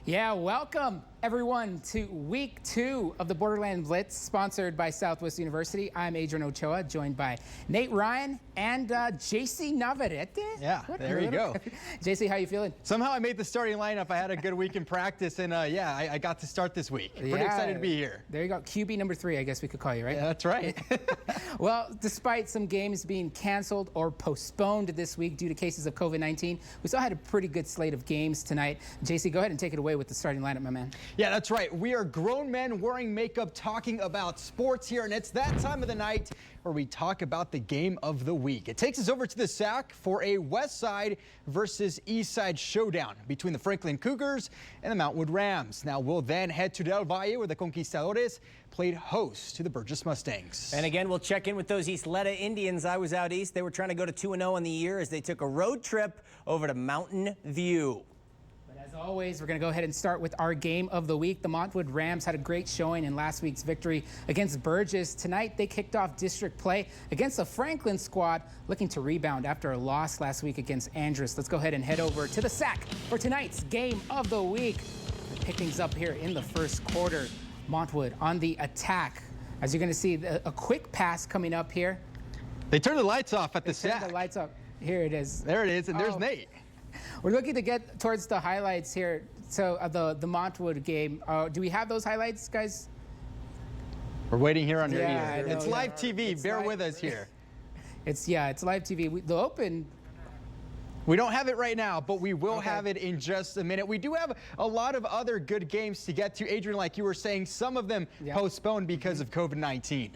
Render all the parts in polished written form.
Yeah, welcome everyone to week 2 of the Borderland Blitz, sponsored by Southwest University. I'm Adrian Ochoa, joined by Nate Ryan and JC Navarrete. Yeah, there you go. JC, how you feeling? Somehow I made the starting lineup. I had a good week in practice, and I got to start this week. Pretty excited to be here. There you go. QB number 3, I guess we could call you, right? Yeah, that's right. Well, despite some games being canceled or postponed this week due to cases of COVID-19, we still had a pretty good slate of games tonight. JC, go ahead and take it away with the starting lineup, my man. Yeah, that's right. We are grown men wearing makeup talking about sports here, and it's that time of the night where we talk about the game of the week. It takes us over to the SAC for a West Side versus East Side showdown between the Franklin Cougars and the Mountwood Rams. Now we'll then head to Del Valle, where the Conquistadores played host to the Burgess Mustangs. And again, we'll check in with those Isleta Indians. I was out east. They were trying to go to 2-0 on the year as they took a road trip over to Mountain View. As always, we're going to go ahead and start with our game of the week. The Mountwood Rams had a great showing in last week's victory against Burgess. Tonight, they kicked off district play against the Franklin squad, looking to rebound after a loss last week against Andrus. Let's go ahead and head over to the SAC for tonight's game of the week. We pick things up here in the first quarter. Mountwood on the attack. As you're going to see, a quick pass coming up here. They turned the lights off at the SAC. Turn the lights up. Here it is. There it is, and there's Nate. We're looking to get towards the highlights here. So the Mountwood game. Do we have those highlights, guys? We're waiting here on your Yeah, ear. It's live TV. Bear with us here. It's live TV. The Open. We don't have it right now, but we will have it in just a minute. We do have a lot of other good games to get to. Adrian, like you were saying, some of them postponed because of COVID-19.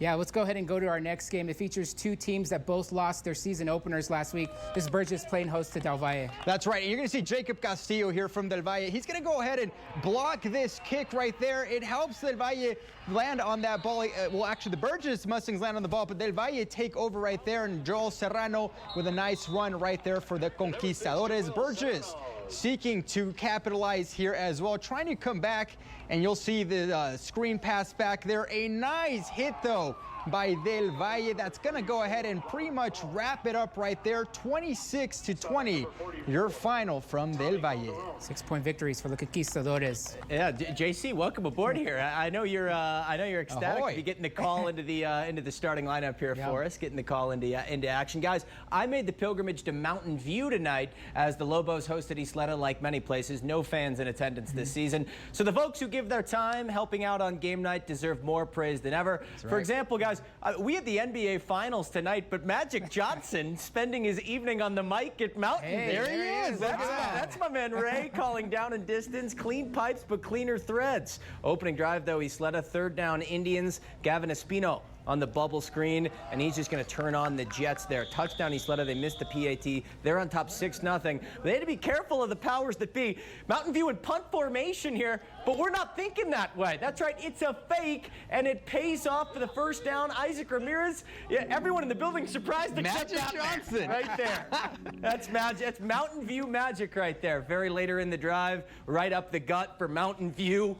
Yeah, let's go ahead and go to our next game. It features two teams that both lost their season openers last week. This is Burgess playing host to Del Valle. That's right. And you're going to see Jacob Castillo here from Del Valle. He's going to go ahead and block this kick right there. It helps Del Valle land on that ball. Well, actually, the Burgess Mustangs land on the ball, but Del Valle take over right there. And Joel Serrano with a nice run right there for the Conquistadores. Burgess seeking to capitalize here as well, trying to come back, and you'll see the screen pass back there. A nice hit, though, by Del Valle. That's going to go ahead and pretty much wrap it up right there. 26-20, your final from Del Valle. 6-point victories for the Conquistadores. Yeah, JC, welcome aboard here. I know you're ecstatic to be getting the call into the starting lineup here for us, getting the call into action, guys. I made the pilgrimage to Mountain View tonight as the Lobos hosted Isleta. Like many places, no fans in attendance this season. So the folks who give their time helping out on game night deserve more praise than ever. For example, guys, we had the NBA Finals tonight, but Magic Johnson spending his evening on the mic at Mountain. Hey, there he is. That's my man Ray calling down in distance. Clean pipes, but cleaner threads. Opening drive, though, Isleta, third down Indians. Gavin Espino on the bubble screen, and he's just going to turn on the Jets there. Touchdown Isleta. They missed the PAT. They're on top 6-0. They had to be careful of the powers that be. Mountain View in punt formation here, but we're not thinking that way. That's right. It's a fake, and it pays off for the first down. Isaac Ramirez. Yeah, everyone in the building surprised except Magic Johnson right there. That's magic. That's Mountain View magic right there. Very later in the drive, right up the gut for Mountain View.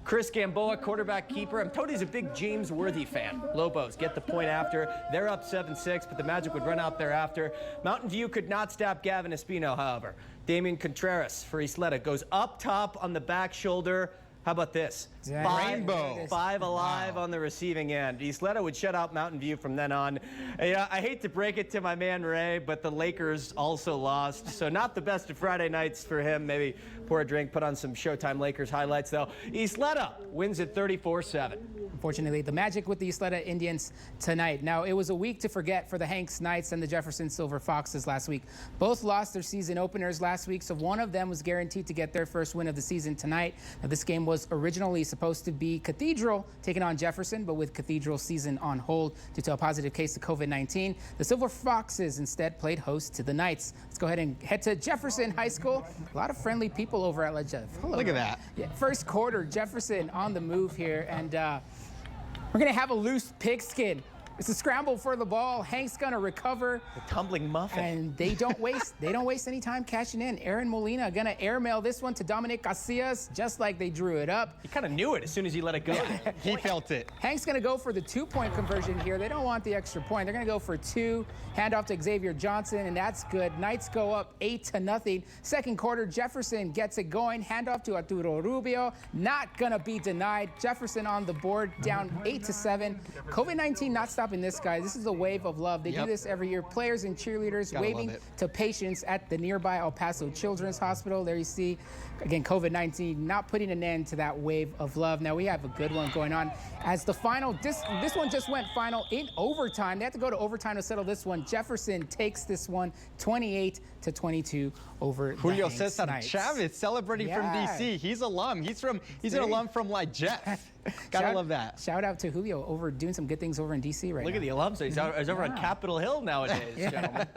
Chris Gamboa, quarterback keeper. I'm told he's a big James Worthy fan. Lobos get the point after. They're up 7-6, but the Magic would run out thereafter. Mountain View could not stop Gavin Espino, however. Damian Contreras for Isleta goes up top on the back shoulder. How about this? Five alive on the receiving end. Isleta would shut out Mountain View from then on. I hate to break it to my man Ray, but the Lakers also lost. So not the best of Friday nights for him. Maybe pour a drink, put on some Showtime Lakers highlights, though. Isleta wins at 34-7. Unfortunately, the Magic with the Isleta Indians tonight. Now, it was a week to forget for the Hanks Knights and the Jefferson Silver Foxes last week. Both lost their season openers last week, so one of them was guaranteed to get their first win of the season tonight. Now, this game was originally supposed to be Cathedral taking on Jefferson, but with Cathedral's season on hold due to a positive case of COVID-19, the Silver Foxes instead played host to the Knights. Let's go ahead and head to Jefferson High School. A lot of friendly people over at La Jeff. Hello. Look at that. Yeah, first quarter, Jefferson on the move here, and we're going to have a loose pigskin It's a scramble for the ball. Hank's gonna recover. The tumbling muffin. And they don't waste any time cashing in. Aaron Molina gonna airmail this one to Dominic Casillas, just like they drew it up. He kind of knew it as soon as he let it go. He felt it. Hank's gonna go for the 2-point conversion here. They don't want the extra point. They're gonna go for 2. Hand off to Xavier Johnson, and that's good. Knights go up 8-0. Second quarter, Jefferson gets it going. Hand off to Arturo Rubio. Not gonna be denied. Jefferson on the board, down 8-7. COVID-19 not stopping this, guy. This is a wave of love. They do this every year. Players and cheerleaders waving to patients at the nearby El Paso Children's Hospital. There you see, again, COVID-19 not putting an end to that wave of love. Now we have a good one going on as the final. This one just went final in overtime. They have to go to overtime to settle this one. Jefferson takes this one 28-22 over Julio the Cesar Knights. Chavez celebrating from DC. He's alum. He's an alum from like Jeff. Gotta love that. Shout out to Julio over doing some good things over in DC right now. Look at the alums. He's over on Capitol Hill nowadays, gentlemen.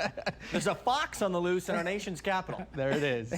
There's a fox on the loose in our nation's capital. There it is.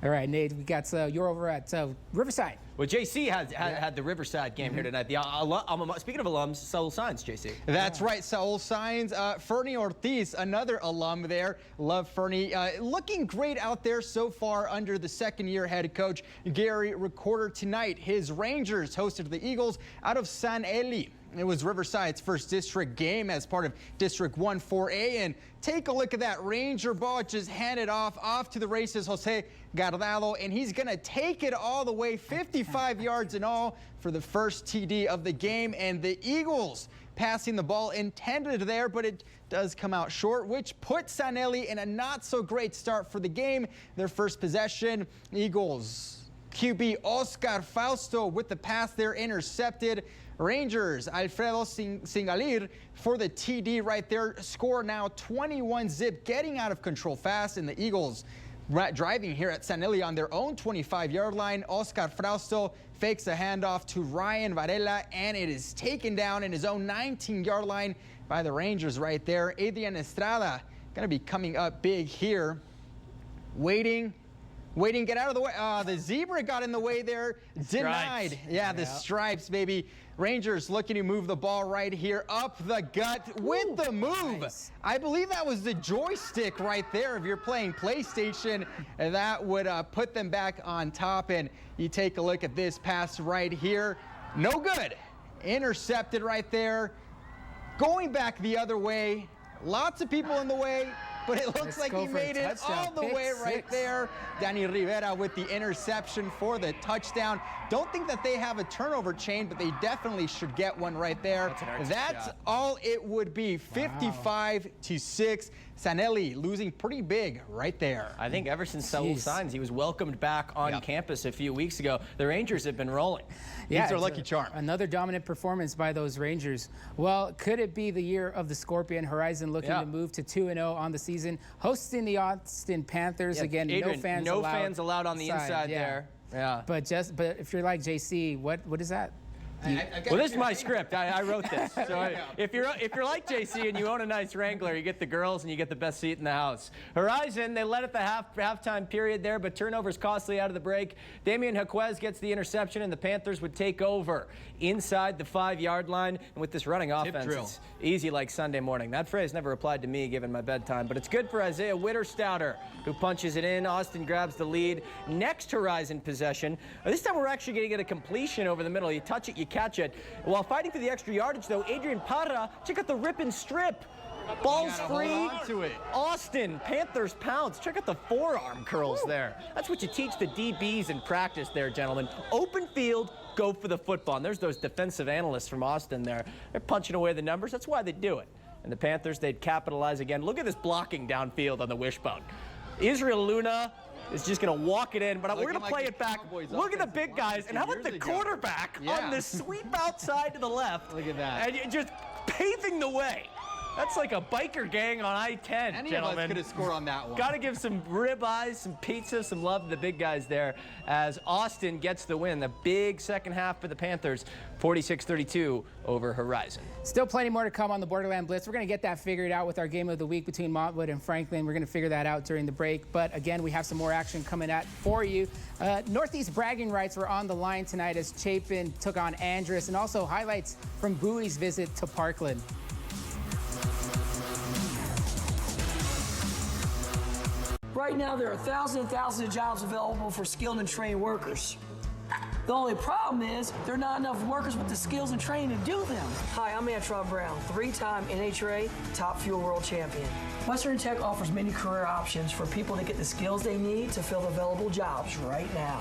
All right, Nate, we got you're over at Riverside. Well, JC had the Riverside game here tonight. Speaking of alums, Saul Sainz, JC. That's right, Saul Sainz. Fernie Ortiz, another alum there. Love Fernie. Looking great out there so far under the second-year head coach, Gary Recorder. Tonight, his Rangers hosted the Eagles out of San Eli. It was Riverside's first district game as part of District 1-4A. And take a look at that Ranger ball just handed off to the races, Jose Guardado. And he's going to take it all the way, 55 yards in all for the first TD of the game. And the Eagles passing the ball intended there, but it does come out short, which puts San Eli in a not-so-great start for the game. Their first possession, Eagles QB Oscar Fausto with the pass there, intercepted. Rangers, Alfredo Singalir for the TD right there. Score now 21-zip, getting out of control fast. And the Eagles driving here at San Eli on their own 25-yard line. Oscar Fausto fakes a handoff to Ryan Varela, and it is taken down in his own 19-yard line by the Rangers right there. Adrian Estrada going to be coming up big here. Waiting, get out of the way. The zebra got in the way there. Denied. Stripes. Yeah, the stripes, baby. Rangers looking to move the ball right here up the gut with the move. Nice. I believe that was the joystick right there. If you're playing PlayStation, that would put them back on top. And you take a look at this pass right here. No good. Intercepted right there. Going back the other way. Lots of people in the way. But it looks like he made it all the way right there. Danny Rivera with the interception for the touchdown. Don't think that they have a turnover chain, but they definitely should get one right there. That's all it would be, 55-6. San Eli losing pretty big right there. I think ever since Saul Sainz, he was welcomed back on campus a few weeks ago. The Rangers have been rolling. Yeah, it's their lucky charm. Another dominant performance by those Rangers. Well, could it be the year of the Scorpion? Horizon looking to move to 2-0 on the season, hosting the Austin Panthers. Again, Adrian, no fans allowed on the inside there. Yeah. But if you're like JC, what is that? Well, this is my script. I wrote this. So if you're like JC and you own a nice Wrangler, you get the girls and you get the best seat in the house. Horizon, they led at the halftime period there, but turnovers costly out of the break. Damian Jaquez gets the interception, and the Panthers would take over inside the 5-yard line. And with this running offense, it's easy like Sunday morning. That phrase never applied to me given my bedtime, but it's good for Isaiah Witterstouter, who punches it in. Austin grabs the lead. Next Horizon possession. This time we're actually going to get a completion over the middle. You touch it, you catch it. While fighting for the extra yardage, though, Adrian Parra, check out the rip and strip. Ball's free. Austin, Panthers pounce. Check out the forearm curls there. That's what you teach the DBs in practice there, gentlemen. Open field, go for the football. And there's those defensive analysts from Austin there. They're punching away the numbers. That's why they do it. And the Panthers, they'd capitalize again. Look at this blocking downfield on the wishbone. Israel Luna is just going to walk it in, but we're going to play it back. Look at the big guys, and how about the quarterback on the sweep outside to the left? Look at that. And just paving the way. That's like a biker gang on I-10, Any gentlemen. of us could have scored on that one. Got to give some ribeyes, some pizza, some love to the big guys there as Austin gets the win. The big second half for the Panthers, 46-32 over Horizon. Still plenty more to come on the Borderland Blitz. We're going to get that figured out with our game of the week between Montwood and Franklin. We're going to figure that out during the break. But again, we have some more action coming at for you. Northeast bragging rights were on the line tonight as Chapin took on Andress, and also highlights from Bowie's visit to Parkland. Right now, there are thousands and thousands of jobs available for skilled and trained workers. The only problem is there are not enough workers with the skills and training to do them. Hi, I'm Antron Brown, 3-time NHRA Top Fuel World Champion. Western Tech offers many career options for people to get the skills they need to fill available jobs right now.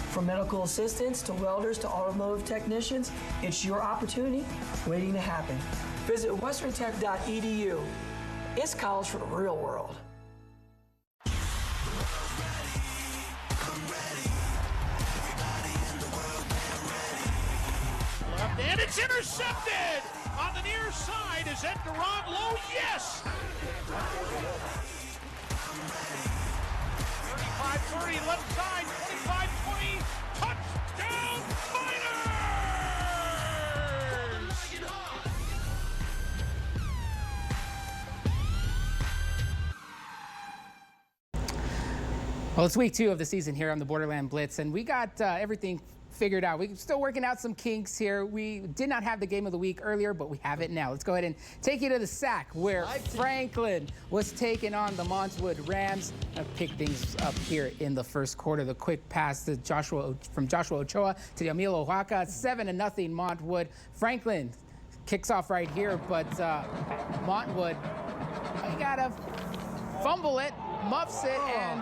From medical assistants to welders to automotive technicians, it's your opportunity waiting to happen. Visit westerntech.edu. It's college for the real world. And it's intercepted on the near side. Is that Durant low? Yes! 35-30, left side, 25-20, touchdown Miners! Well, it's week 2 of the season here on the Borderland Blitz, and we got everything figured out. We're still working out some kinks here. We did not have the game of the week earlier, but we have it now. Let's go ahead and take you to the sack where Franklin was taking on the Montwood Rams. I picked things up here in the first quarter. The quick pass to from Joshua Ochoa to Yamil Oaxaca, 7-0 Montwood. Franklin kicks off right here, but Montwood, you gotta fumble it, muffs it, and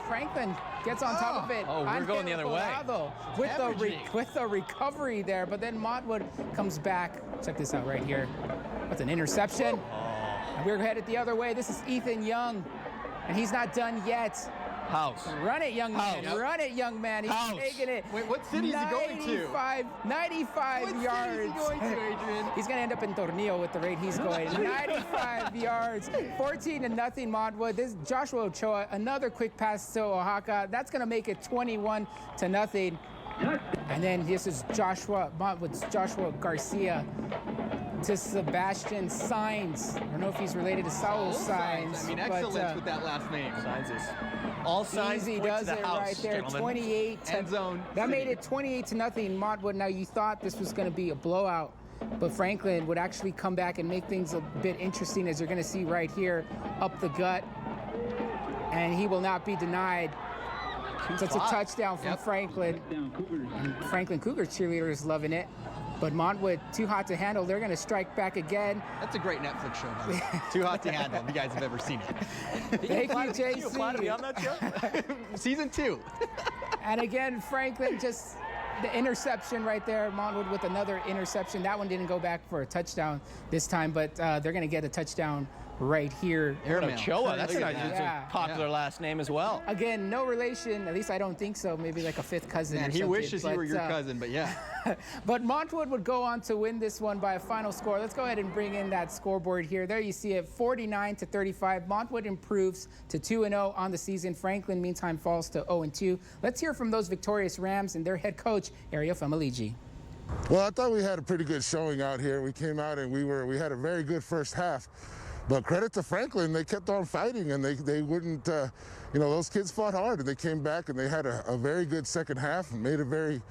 Franklin gets on top of it. Oh, we're going the other way. With the recovery there, but then Montwood comes back. Check this out right here. That's an interception. And we're headed the other way. This is Ethan Young, and he's not done yet. House. Run it, young man. Run it, young man. He's taking it. Wait, what city is he going to? 95 yards. City is he going to, Adrian? He's going to end up in Tornillo with the rate he's going. 95 yards. 14-0 Montwood. This is Joshua Ochoa. Another quick pass to Oaxaca. That's going to make it 21-0. And then this is Montwood's Joshua Garcia to Sebastian Sainz. I don't know if he's related to Saul Sainz. I mean, excellence with that last name. Sainz is all signs Easy point does to the it house, right there. gentlemen. 28 End zone. That made it 28-0 Montwood. Now you thought this was going to be a blowout, but Franklin would actually come back and make things a bit interesting, as you're going to see right here, up the gut, and he will not be denied. So it's a touchdown from Franklin. And Franklin Cougars cheerleaders loving it. But Montwood, too hot to handle. They're going to strike back again. That's a great Netflix show, by the way. Too hot to handle. If you guys have ever seen it. Thank you, JC. You apply to be on that show? Season 2. And again, Franklin, just the interception right there. Montwood with another interception. That one didn't go back for a touchdown this time, but they're going to get a touchdown right here. Ochoa, that's a popular last name as well. Again, no relation, at least I don't think so. Maybe like a fifth cousin or something. He wishes he were your cousin, but yeah. But Montwood would go on to win this one by a final score. Let's go ahead and bring in that scoreboard here. There you see it, 49-35. Montwood improves to 2-0 on the season. Franklin, meantime, falls to 0-2. Let's hear from those victorious Rams and their head coach, Ariel Famaligi. Well, I thought we had a pretty good showing out here. We came out and we had a very good first half. But credit to Franklin, they kept on fighting, and they wouldn't, those kids fought hard, and they came back, and they had a very good second half and made it very,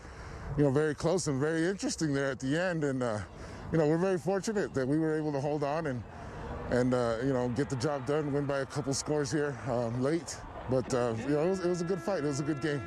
very close and very interesting there at the end. And, we're very fortunate that we were able to hold on and get the job done, win by a couple scores here late. But, it was a good fight. It was a good game.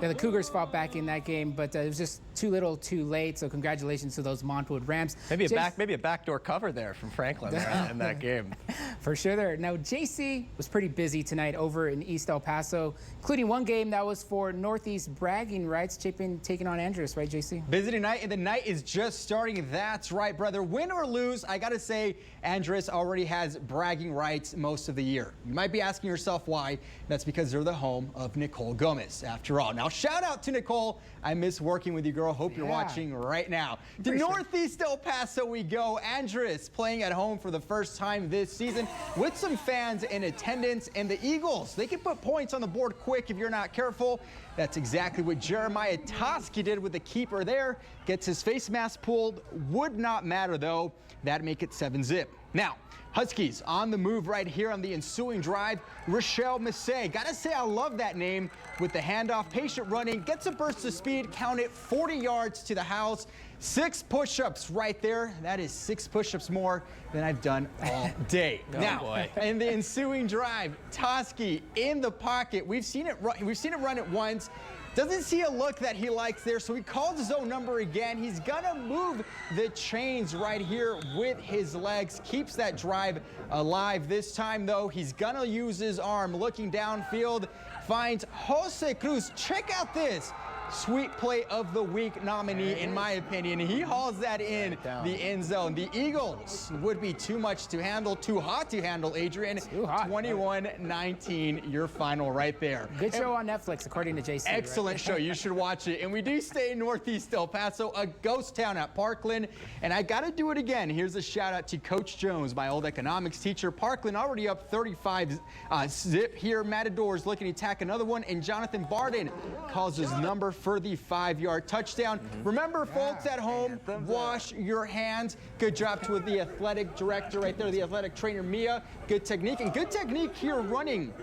The Cougars fought back in that game, but it was just too little, too late. So congratulations to those Montwood Rams. Maybe a backdoor cover there from Franklin in that game. For sure there. Now, JC was pretty busy tonight over in East El Paso, including one game that was for Northeast bragging rights, taking on Andrews, right, JC? Busy tonight, and the night is just starting. That's right, brother. Win or lose, I got to say, Andrus already has bragging rights most of the year. You might be asking yourself why. That's because they're the home of Nicole Gomez, after all. Now, shout out to Nicole. I miss working with you, girl. Hope you're watching right now. To Northeast El Paso we go. Andrus playing at home for the first time this season with some fans in attendance. And the Eagles, they can put points on the board quick if you're not careful. That's exactly what Jeremiah Toski did with the keeper there. Gets his face mask pulled. Would not matter, though. That'd make it 7-zip. Now, Huskies on the move right here on the ensuing drive. Rochelle Massey. Gotta say, I love that name with the handoff. Patient running, gets a burst of speed, count it, 40 yards to the house. 6 push-ups right there. That is 6 push-ups more than I've done all day. Boy. In the ensuing drive, Toski in the pocket. We've seen it run it once. Doesn't see a look that he likes there, so he calls his own number again. He's gonna move the chains right here with his legs. Keeps that drive alive. This time, though, he's gonna use his arm. Looking downfield, finds Jose Cruz. Check out this. Sweet play of the week nominee, in my opinion. He hauls that in the end zone. The Eagles would be too much to handle, too hot to handle, Adrian. 21-19, your final right there. Good show on Netflix, according to JC. Excellent show. You should watch it. And we do stay in Northeast El Paso, a ghost town at Parkland. And I got to do it again. Here's a shout out to Coach Jones, my old economics teacher. Parkland already up 35 zip here. Matadors looking to attack another one. And Jonathan Barden calls his number for the 5-yard touchdown. Remember, folks at home, wash your hands. Good job to the athletic director right there, the athletic trainer, Mia. Good technique, and good technique here running.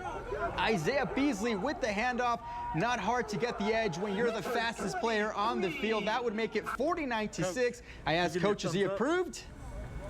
Isaiah Beasley with the handoff. Not hard to get the edge when you're the fastest player on the field. That would make it 49-6. I asked Coach, is he approved?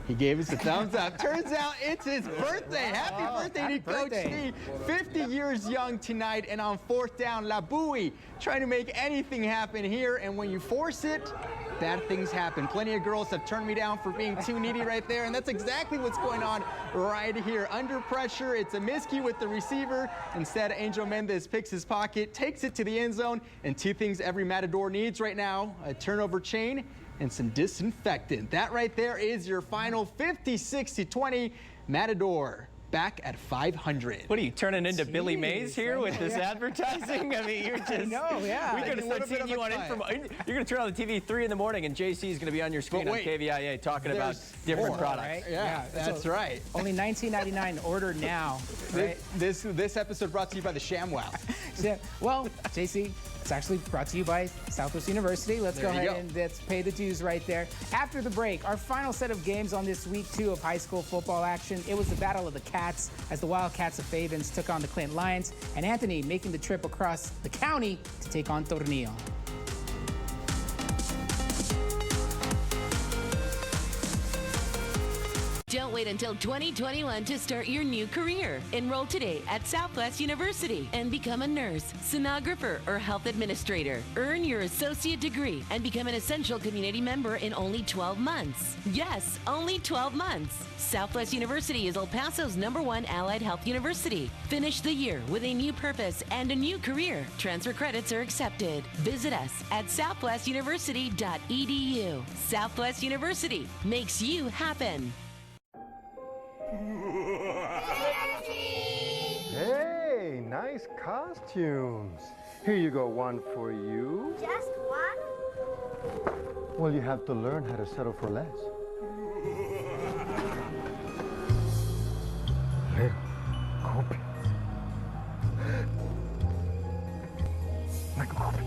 He gave us a thumbs up. Turns out it's his birthday. Happy birthday to Coach T. 50 years young tonight, and on 4th down, Labui trying to make anything happen here, and when you force it, bad things happen. Plenty of girls have turned me down for being too needy right there, and that's exactly what's going on right here. Under pressure, it's a miscue with the receiver. Instead, Angel Mendez picks his pocket, takes it to the end zone, and 2 things every Matador needs right now: a turnover chain and some disinfectant. That right there is your final 50-60-20. Matador back at 500. What are you turning into Billy Mays here with this advertising? I mean, you're just. I know, yeah. We could have started seeing you on You're going to turn on the TV 3 in the morning, and JC is going to be on your screen on KVIA talking about different products. Right? Yeah, that's right. Only $19.99. Order now. Right? This episode brought to you by the ShamWow. Yeah. Well, JC, it's actually brought to you by Southwest University. Let's go ahead and let's pay the dues right there. After the break, our final set of games on this week 2 of high school football action. It was the Battle of the Cats as the Wildcats of Fabens took on the Clint Lions, and Anthony making the trip across the county to take on Tornillo. Don't wait until 2021 to start your new career. Enroll today at Southwest University and become a nurse, sonographer, or health administrator. Earn your associate degree and become an essential community member in only 12 months. Yes, only 12 months. Southwest University is El Paso's #1 allied health university. Finish the year with a new purpose and a new career. Transfer credits are accepted. Visit us at southwestuniversity.edu. Southwest University makes you happen. Hey, nice costumes. Here you go, one for you. Just one? Well, you have to learn how to settle for less. Little Copin. Michael Copin.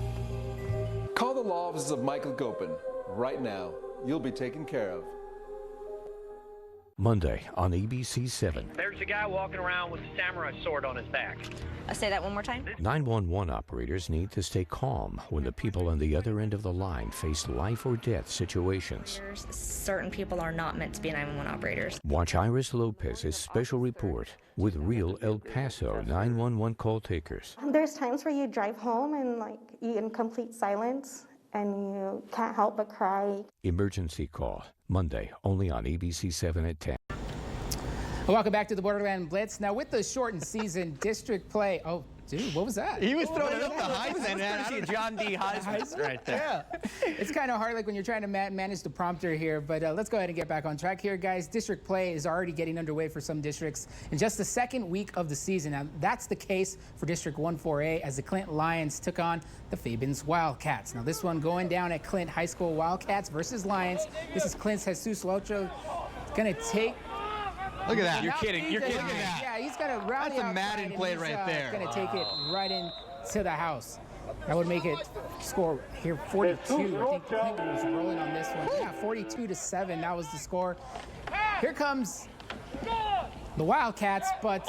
Call the law offices of Michael Gopin. Right now, you'll be taken care of. Monday on ABC7. There's a guy walking around with a samurai sword on his back. Say that one more time. 911 operators need to stay calm when the people on the other end of the line face life or death situations. Certain people are not meant to be 911 operators. Watch Iris Lopez's special report with real El Paso 911 call takers. There's times where you drive home and you're in complete silence and you can't help but cry. Emergency Call, Monday, only on ABC7 at 10. Welcome back to the Borderland Blitz. Now, with the shortened season, district play. Oh, dude, what was that? He was throwing up the Heisman, man. John D. Heisman right there. Yeah. It's kind of hard when you're trying to manage the prompter here, but let's go ahead and get back on track here, guys. District play is already getting underway for some districts in just the second week of the season. Now, that's the case for District 1-4A as the Clint Lions took on the Fabens Wildcats. Now, this one going down at Clint High School, Wildcats versus Lions. This is Clint's Jesus Locho. Going to take... Look at that. You're kidding. You're kidding. Yeah, he's got to rally. That's a Madden play right there. Going to take it right into the house. That would make it score here 42. I think Clint was rolling on this one. Yeah, 42-7. That was the score. Here comes the Wildcats, but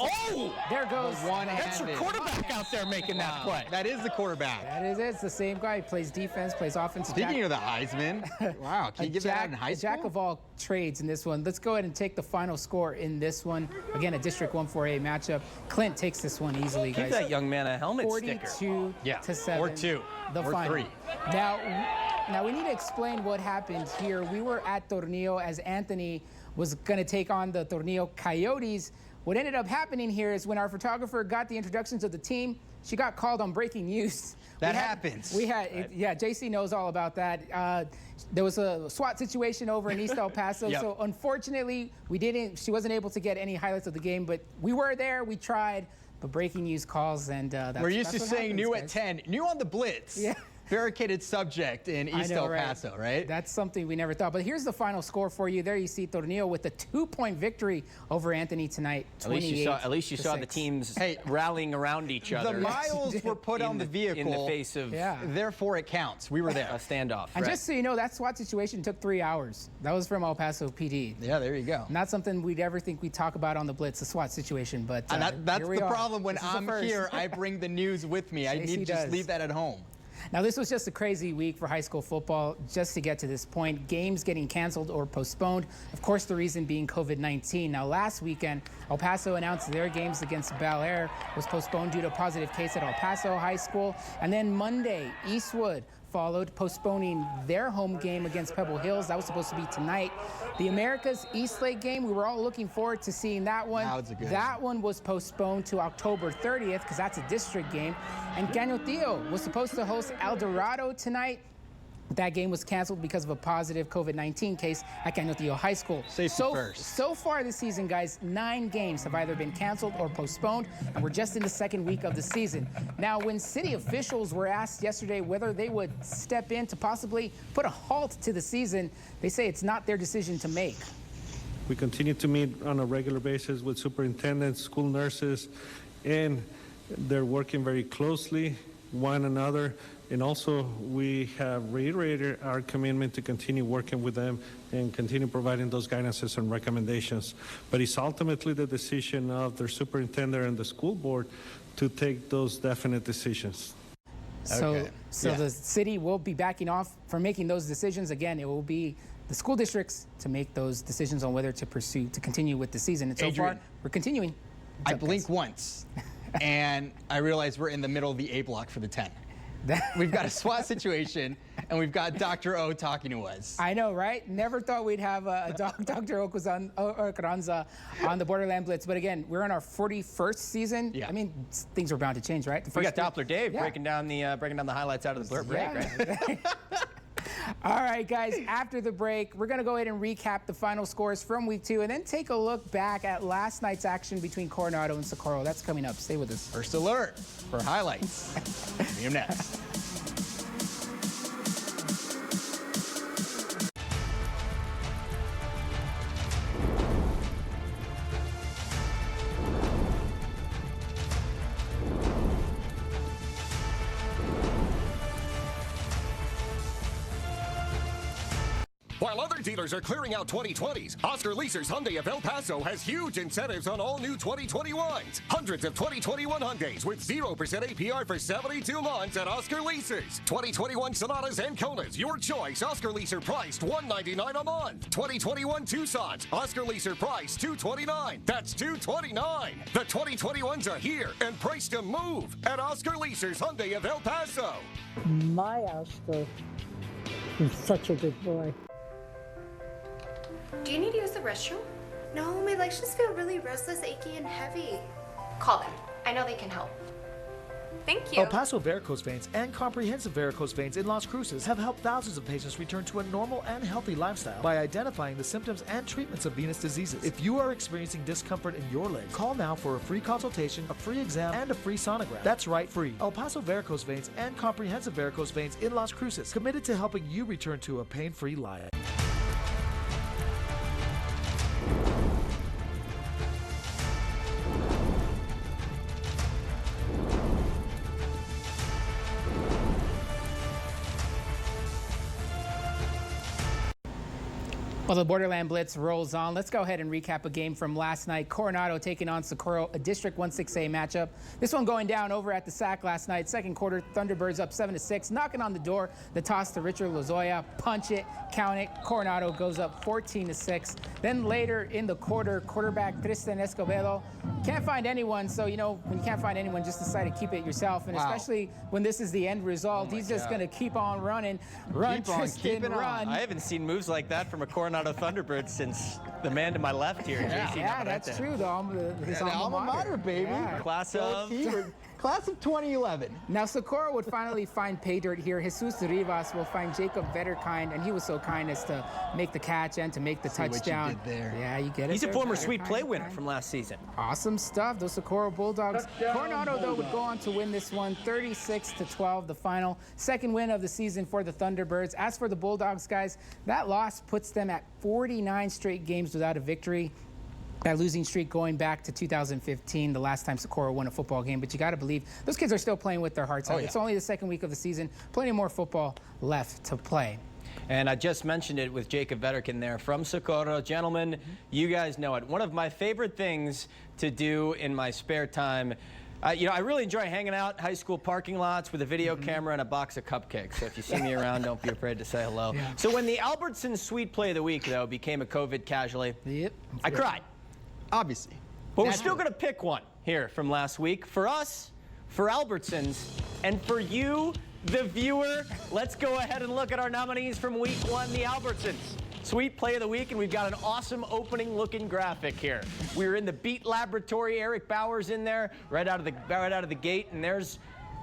there goes That's your quarterback out there making that play. That is the quarterback. That is it. It's the same guy. He plays defense, plays offense. Speaking of the Heisman, wow, can you give that out in high school? Jack of all trades in this one. Let's go ahead and take the final score in this one. Again, a District 1-4A matchup. Clint takes this one easily, guys. Give that young man a helmet 42 sticker. to 7. Or 2. The or final. 3. Now we need to explain what happened here. We were at Tornillo as Anthony was going to take on the Tornillo Coyotes. What ended up happening here is when our photographer got the introductions of the team, she got called on breaking news. That happens. Yeah, JC knows all about that. There was a SWAT situation over in East El Paso, so unfortunately, she wasn't able to get any highlights of the game, but we were there, we tried, but breaking news calls, and we're used to saying new at 10, new on the Blitz. Yeah. Barricaded subject in East El Paso, right? That's something we never thought. But here's the final score for you. There you see Tornillo with a 2-point victory over Anthony tonight. At least you saw the teams rallying around each other. The miles were put on the vehicle in the face of. Therefore, it counts. We were there. A standoff. And just so you know, that SWAT situation took 3 hours. That was from El Paso PD. Yeah, there you go. Not something we'd ever think we'd talk about on the Blitz, the SWAT situation. But that's the problem when I'm here. I bring the news with me. I need to just leave that at home. Now, this was just a crazy week for high school football just to get to this point. Games getting canceled or postponed. Of course, the reason being COVID-19. Now, last weekend, El Paso announced their games against Bel Air was postponed due to a positive case at El Paso High School. And then Monday, Eastwood followed, postponing their home game against Pebble Hills. That was supposed to be tonight. The Americas Eastlake game, we were all looking forward to seeing that one. That one was postponed to October 30th because that's a district game. And Cañotillo was supposed to host El Dorado tonight. That game was canceled because of a positive COVID-19 case at Cañotillo High School. So far this season, guys, 9 games have either been canceled or postponed, and we're just in the second week of the season. Now, when city officials were asked yesterday whether they would step in to possibly put a halt to the season, they say it's not their decision to make. We continue to meet on a regular basis with superintendents, school nurses, and they're working very closely one another. And also, we have reiterated our commitment to continue working with them and continue providing those guidances and recommendations. But it's ultimately the decision of their superintendent and the school board to take those definite decisions. So the city will be backing off from making those decisions. Again, it will be the school districts to make those decisions on whether to continue with the season. And so far, we're continuing. I blink once, and I realize we're in the middle of the A block for the 10. We've got a SWAT situation, and we've got Dr. O talking to us. I know, right? Never thought we'd have Dr. Carranza on the Borderland Blitz. But again, we're in our 41st season. I mean, things were bound to change, right? We got Doppler Dave breaking down the highlights out of the break, right? All right, guys, after the break, we're going to go ahead and recap the final scores from week 2 and then take a look back at last night's action between Coronado and Socorro. That's coming up. Stay with us. First alert for highlights. See you next. While other dealers are clearing out 2020s, Oscar Leaser's Hyundai of El Paso has huge incentives on all new 2021s. Hundreds of 2021 Hyundais with 0% APR for 72 months at Oscar Leasers. 2021 Sonatas and Konas, your choice. Oscar Leaser priced $199 a month. 2021 Tucsons, Oscar Leaser price $229. That's $229. The 2021s are here and priced to move at Oscar Leaser's Hyundai of El Paso. My Oscar is such a good boy. Do you need to use the restroom? No, my legs just feel really restless, achy, and heavy. Call them. I know they can help. Thank you. El Paso Varicose Veins and Comprehensive Varicose Veins in Las Cruces have helped thousands of patients return to a normal and healthy lifestyle by identifying the symptoms and treatments of venous diseases. If you are experiencing discomfort in your leg, call now for a free consultation, a free exam, and a free sonogram. That's right, free. El Paso Varicose Veins and Comprehensive Varicose Veins in Las Cruces, committed to helping you return to a pain-free life. Well, the Borderland Blitz rolls on. Let's go ahead and recap a game from last night. Coronado taking on Socorro, a District 1-6A matchup. This one going down over at the SAC last night. Second quarter, Thunderbirds up 7-6, knocking on the door. The toss to Richard Lozoya, punch it, count it. Coronado goes up 14-6. Then later in the quarter, quarterback Tristan Escobedo can't find anyone. So, you know, when you can't find anyone, just decide to keep it yourself. And especially when this is the end result, he's just going to keep on running. Run, Tristan, run. I haven't seen moves like that from a Coronado Thunderbird since the man to my left here, JC. Yeah, that's true, though. His alma mater, baby. Yeah. Class of 2011. Now, Socorro would finally find pay dirt here. Jesus Rivas will find Jacob Vetterkind, and he was so kind as to make the catch and to make the touchdown. What you did there. Yeah, you get it. He's a there, former Vetterkind. sweep play winner from last season. Awesome stuff. Those Socorro Bulldogs. Coronado, though, would go on to win this one 36-12, the final. Second win of the season for the Thunderbirds. As for the Bulldogs, guys, that loss puts them at 49 straight games without a victory. That losing streak going back to 2015, the last time Socorro won a football game. But you got to believe those kids are still playing with their hearts out. It's only the second week of the season. Plenty more football left to play. And I just mentioned it with Jacob Vetterkind there from Socorro. Gentlemen, you guys know it. One of my favorite things to do in my spare time, you know, I really enjoy hanging out high school parking lots with a video camera and a box of cupcakes. So if you see me around, don't be afraid to say hello. So when the Albertson Sweet Play of the Week, though, became a COVID casualty, I cried. Obviously. But we're still going to pick one here from last week. For us, for Albertsons, and for you, the viewer, let's go ahead and look at our nominees from week one, the Albertsons. Sweet Play of the Week, and we've got an awesome opening looking graphic here. We're in the Beat Laboratory, Eric Bauer's in there, right out of the gate, and that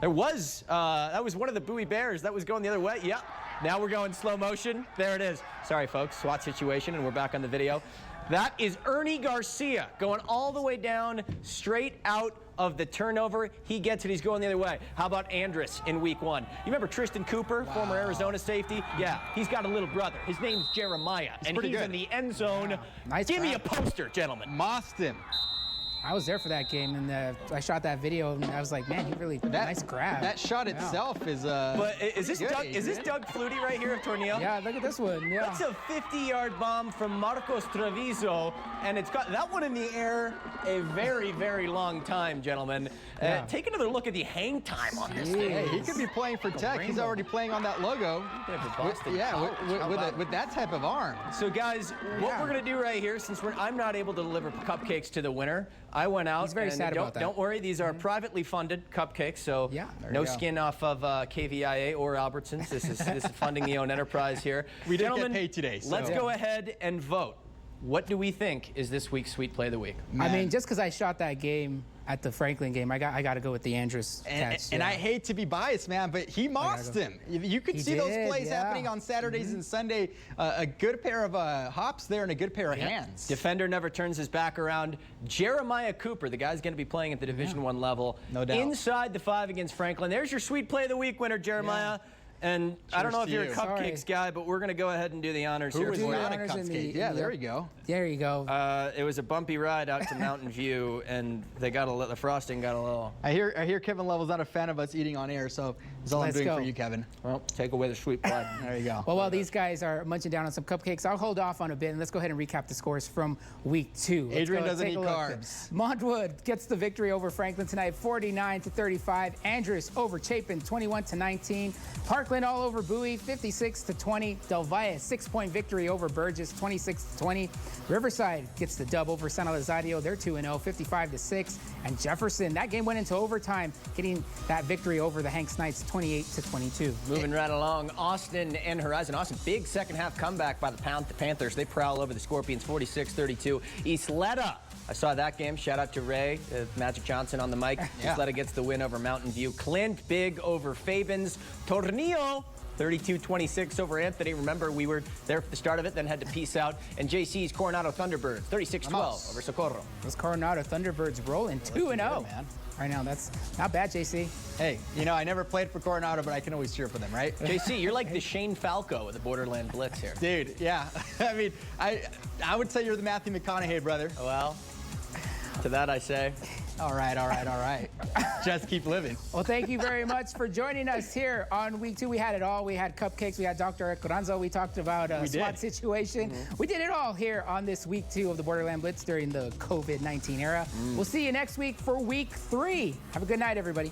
was one of the Bowie Bears that was going the other way. Yep. Now we're going slow motion. There it is. Sorry, folks, SWAT situation, and we're back on the video. That is Ernie Garcia going all the way down, straight out of the turnover. He gets it. He's going the other way. How about Andrus in week one? You remember Tristan Cooper, former Arizona safety? Yeah, he's got a little brother. His name's Jeremiah, and he's in the end zone. Nice Give me a poster, gentlemen. Mossed him. I was there for that game, and I shot that video, and I was like, man, he really nice grab. That shot itself is But is this Doug Flutie right here of Tornillo? Yeah, look at this one. Yeah. That's a 50-yard bomb from Marcos Treviso, and it's got that one in the air a very, very long time, gentlemen. Take another look at the hang time on this thing. Hey, he could be playing for Tech. He's already playing on that logo. With that type of arm. So, guys, what we're going to do right here, since I'm not able to deliver cupcakes to the winner, I went out. He's very sad about that. Don't worry, these are privately funded cupcakes, so no skin off of KVIA or Albertsons. This is funding the own enterprise here. We didn't get paid today. So. Let's go ahead and vote. What do we think is this week's Sweet Play of the Week? Man. I mean, just because I shot that game at the Franklin game, I got to go with the Andrus catch. And I hate to be biased, man, but he mossed him. You could see those plays happening on Saturdays and Sunday. A good pair of hops there and a good pair of hands. Defender never turns his back around. Jeremiah Cooper, the guy's going to be playing at the Division I level. No doubt. Inside the 5 against Franklin. There's your Sweet Play of the Week winner, Jeremiah. And I don't know if you're a cupcakes guy, but we're going to go ahead and do the honors here. Who was not a cupcake? Yeah, there you go. There you go. It was a bumpy ride out to Mountain View, and the frosting got a little. I hear Kevin Level's not a fan of us eating on air, so that's all I'm doing for you, Kevin. Well, take away the sweet play. There you go. Well, while these guys are munching down on some cupcakes, I'll hold off on a bit, and let's go ahead and recap the scores from week 2. Adrian doesn't eat carbs. Montwood gets the victory over Franklin tonight, 49-35. Andrus over Chapin, 21-19. Parkland all over Bowie, 56-20. Del Valle, 6-point victory over Burgess, 26-20. Riverside gets the dub over San Elizario. They're 2-0, 55-6. And Jefferson, that game went into overtime, getting that victory over the Hanks Knights, 28-22. Moving right along, Austin and Horizon. Austin, big second half comeback by the Panthers. They prowl over the Scorpions, 46-32. Isleta, I saw that game. Shout out to Ray, Magic Johnson on the mic. Isleta gets the win over Mountain View. Clint, big over Fabens. Tornillo, 32-26 over Anthony. Remember, we were there for the start of it, then had to peace out. And JC's Coronado Thunderbirds, 36-12 over Socorro. Those Coronado Thunderbirds rolling 2-0. Right now, that's not bad, JC. Hey, you know, I never played for Coronado, but I can always cheer for them, right? JC, you're like the Shane Falco of the Borderland Blitz here. Dude, yeah. I mean, I would say you're the Matthew McConaughey brother. Well, to that I say, All right. Just keep living. Well, thank you very much for joining us here on week 2. We had it all. We had cupcakes. We had Dr. Coranzo. We talked about a SWAT situation. We did it all here on this week 2 of the Borderland Blitz during the COVID-19 era. We'll see you next week for week 3. Have a good night, everybody.